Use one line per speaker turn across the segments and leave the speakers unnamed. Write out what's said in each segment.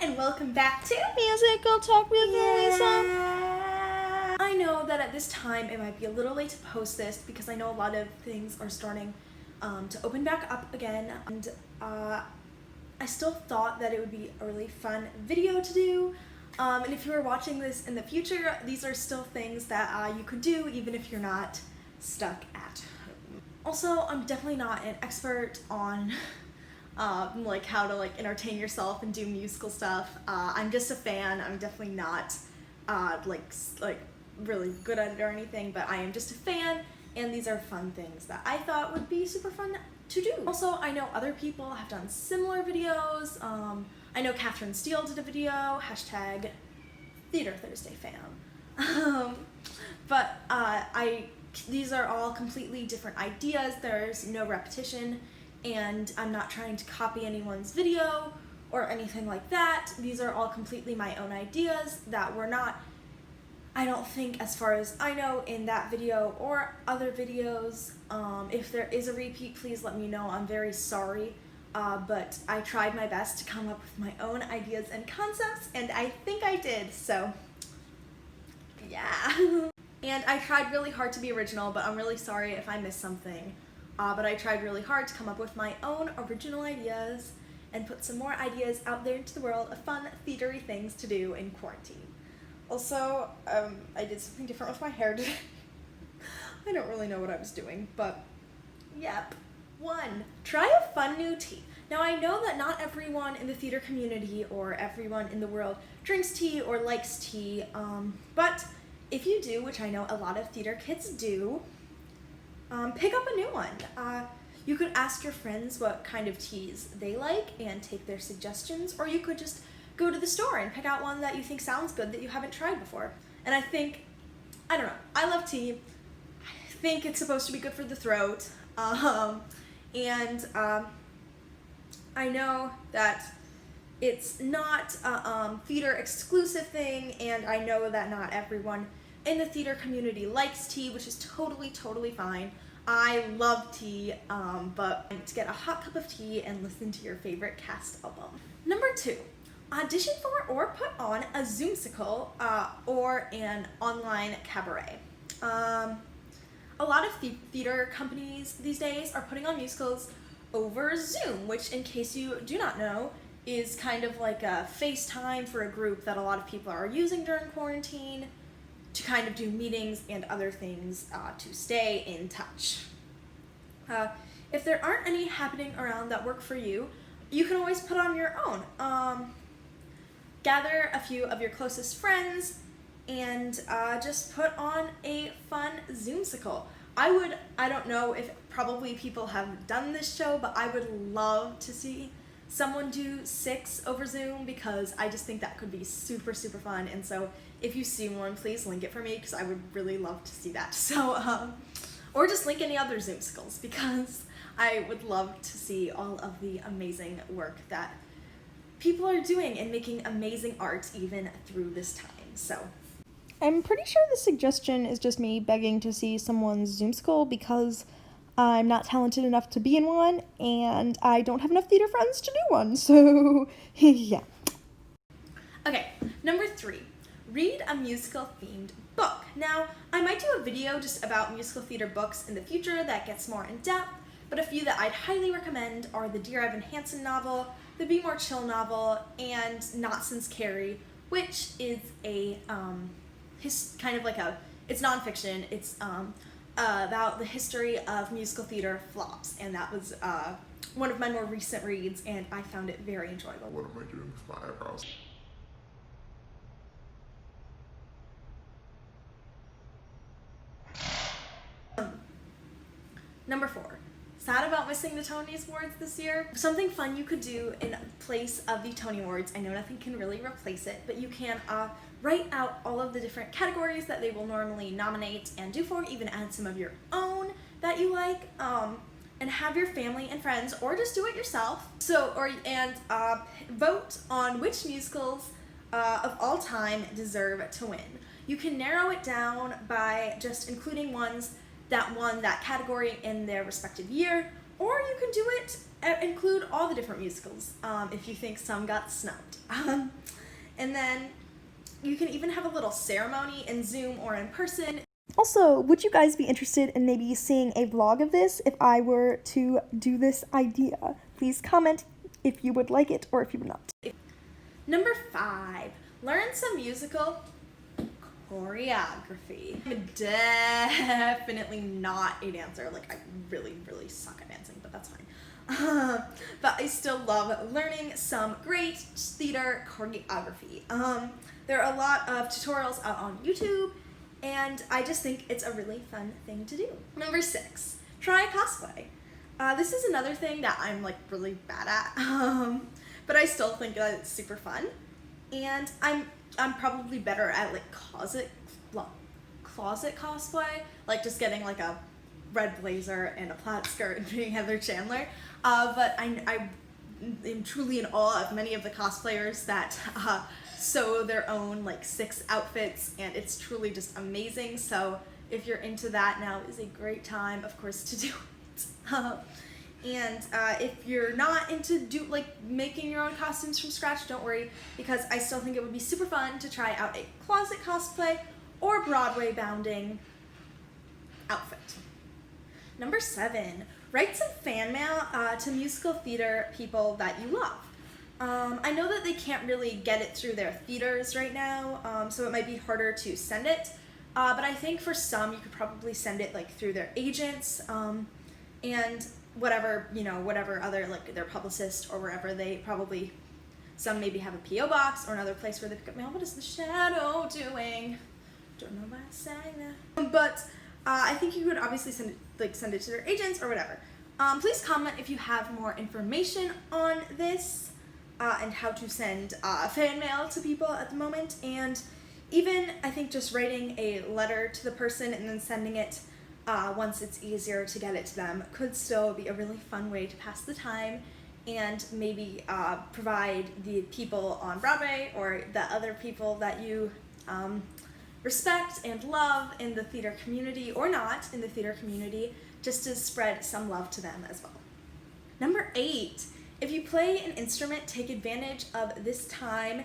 and welcome back to
Musical Talk with Lisa.
I know that at this time it might be a little late to post this because I know a lot of things are starting to open back up again, and I still thought that it would be a really fun video to do. And if you are watching this in the future, these are still things that you could do even if you're not stuck at home. Also, I'm definitely not an expert on like how to entertain yourself and do musical stuff. I'm just a fan. I'm definitely not like really good at it or anything, but I am just a fan, and these are fun things that I thought would be super fun to do. Also, I know other people have done similar videos. I know Catherine Steele did a video, hashtag Theater Thursday fam. But these are all completely different ideas. There's no repetition, and I'm not trying to copy anyone's video or anything like that. These are all completely my own ideas that were not, I don't think, as far as I know, in that video or other videos. If there is a repeat, please let me know. I'm very sorry, but I tried my best to come up with my own ideas and concepts, and I think I did, so yeah. And I tried really hard to be original, but I'm really sorry if I missed something. But I tried really hard to come up with my own original ideas and put some more ideas out there into the world of fun, theatery things to do in quarantine. Also, I did something different with my hair today. I don't really know what I was doing, but yep. 1. Try a fun new tea. Now, I know that not everyone in the theater community or everyone in the world drinks tea or likes tea, but if you do, which I know a lot of theater kids do, pick up a new one. You could ask your friends what kind of teas they like and take their suggestions, or you could just go to the store and pick out one that you think sounds good that you haven't tried before. And I don't know, I love tea. I think it's supposed to be good for the throat. I know that it's not a theater exclusive thing, and I know that not everyone in the theater community likes tea, which is totally fine. I love tea, but to get a hot cup of tea and listen to your favorite cast album. Number 2, audition for or put on a Zoomsicle or an online cabaret. A lot of theater companies these days are putting on musicals over Zoom, which, in case you do not know, is kind of like a FaceTime for a group that a lot of people are using during quarantine to kind of do meetings and other things to stay in touch. If there aren't any happening around that work for you, you can always put on your own. Gather a few of your closest friends and just put on a fun Zoomsicle. I don't know if probably people have done this show, but I would love to see someone do 6 over Zoom, because I just think that could be super fun. And so if you see one, please link it for me, because I would really love to see that. So, or just link any other Zoomsicles, because I would love to see all of the amazing work that people are doing and making amazing art even through this time. So
I'm pretty sure the suggestion is just me begging to see someone's Zoomsicle because I'm not talented enough to be in one, and I don't have enough theater friends to do one, so yeah.
Okay, number 3, read a musical-themed book. Now, I might do a video just about musical theater books in the future that gets more in-depth, but a few that I'd highly recommend are the Dear Evan Hansen novel, the Be More Chill novel, and Not Since Carrie, which is a it's nonfiction. It's about the history of musical theater flops, and that was one of my more recent reads, and I found it very enjoyable.
What am I doing with my eyebrows?
Number 4, sad about missing the Tony Awards this year. Something fun you could do in place of the Tony Awards, I know nothing can really replace it, but you can write out all of the different categories that they will normally nominate and do for, even add some of your own that you like, and have your family and friends, or just do it yourself. Vote on which musicals of all time deserve to win. You can narrow it down by just including ones that won that category in their respective year, or you can do it include all the different musicals if you think some got snubbed. And then you can even have a little ceremony in Zoom or in person.
Also, would you guys be interested in maybe seeing a vlog of this if I were to do this idea? Please comment if you would like it or if you would not.
Number 5, learn some musical choreography. I'm definitely not a dancer. Like, I really, really suck at dancing, but that's fine. But I still love learning some great theater choreography. There are a lot of tutorials out on YouTube, and I just think it's a really fun thing to do. Number 6, try cosplay. This is another thing that I'm like really bad at, but I still think that it's super fun, and I'm probably better at like closet cosplay, like just getting like a red blazer and a plaid skirt and being Heather Chandler. But I am truly in awe of many of the cosplayers that sew their own like 6 outfits, and it's truly just amazing. So if you're into that, now is a great time, of course, to do it. And if you're not into making your own costumes from scratch, don't worry, because I still think it would be super fun to try out a closet cosplay or Broadway bounding outfit. Number 7, write some fan mail to musical theater people that you love. I know that they can't really get it through their theaters right now, so it might be harder to send it, but I think for some you could probably send it like through their agents, and whatever other, like their publicist or wherever, they probably, some maybe have a P.O. box or another place where they pick up mail. What is the shadow doing? Don't know why I sang that. But I think you could obviously send it to their agents or whatever. Please comment if you have more information on this and how to send fan mail to people at the moment, and even I think just writing a letter to the person and then sending it once it's easier to get it to them could still be a really fun way to pass the time and maybe provide the people on Broadway or the other people that you respect and love in the theater community, or not in the theater community, just to spread some love to them as well. Number 8, if you play an instrument, take advantage of this time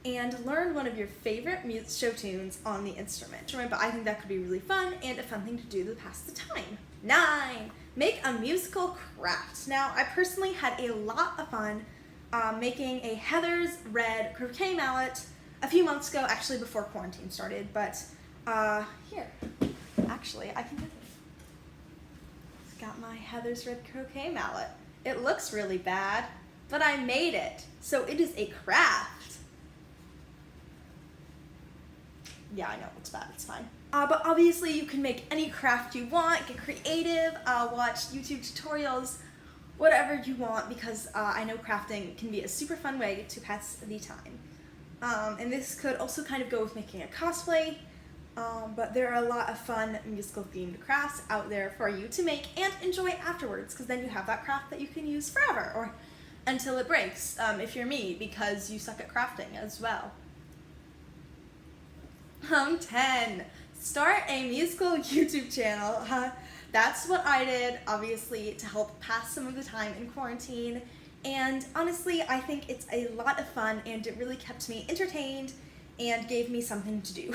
and learn one of your favorite show tunes on the instrument. Remember, I think that could be really fun and a fun thing to do to pass the time. 9, make a musical craft. Now, I personally had a lot of fun making a Heather's red croquet mallet a few months ago, actually before quarantine started, but here, actually, I can get it. It's got my Heather's red croquet mallet. It looks really bad, but I made it, so it is a craft. Yeah, I know, it's bad, it's fine. But obviously you can make any craft you want, get creative, watch YouTube tutorials, whatever you want, because I know crafting can be a super fun way to pass the time. And this could also kind of go with making a cosplay, but there are a lot of fun musical themed crafts out there for you to make and enjoy afterwards, because then you have that craft that you can use forever, or until it breaks, if you're me, because you suck at crafting as well. 10, start a musical YouTube channel. That's what I did, obviously, to help pass some of the time in quarantine. And honestly, I think it's a lot of fun, and it really kept me entertained and gave me something to do.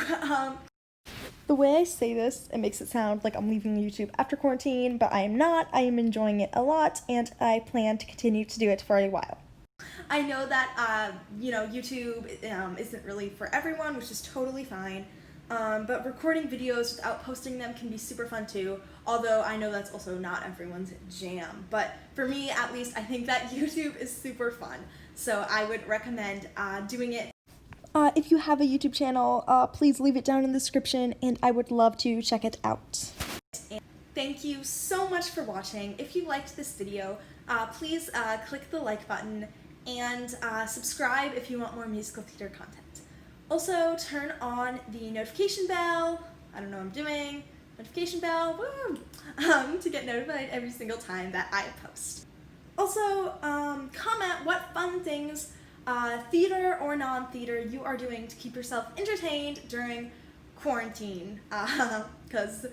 The way I say this, it makes it sound like I'm leaving YouTube after quarantine, but I am not. I am enjoying it a lot, and I plan to continue to do it for a while.
I know that, YouTube isn't really for everyone, which is totally fine. But recording videos without posting them can be super fun too, although I know that's also not everyone's jam. But for me, at least, I think that YouTube is super fun. So I would recommend doing it.
If you have a YouTube channel, please leave it down in the description, and I would love to check it out.
And thank you so much for watching. If you liked this video, please click the like button and subscribe if you want more musical theater content. Also, turn on the notification bell, I don't know what I'm doing, notification bell, woo, to get notified every single time that I post. Also, comment what fun things, theater or non-theater, you are doing to keep yourself entertained during quarantine, because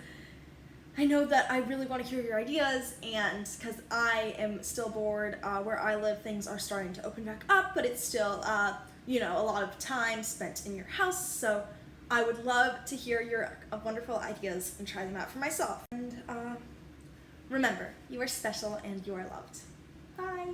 I know that I really want to hear your ideas, and because I am still bored, where I live, things are starting to open back up, but it's still, you know, a lot of time spent in your house, so I would love to hear your wonderful ideas and try them out for myself. And remember, you are special and you are loved. Bye!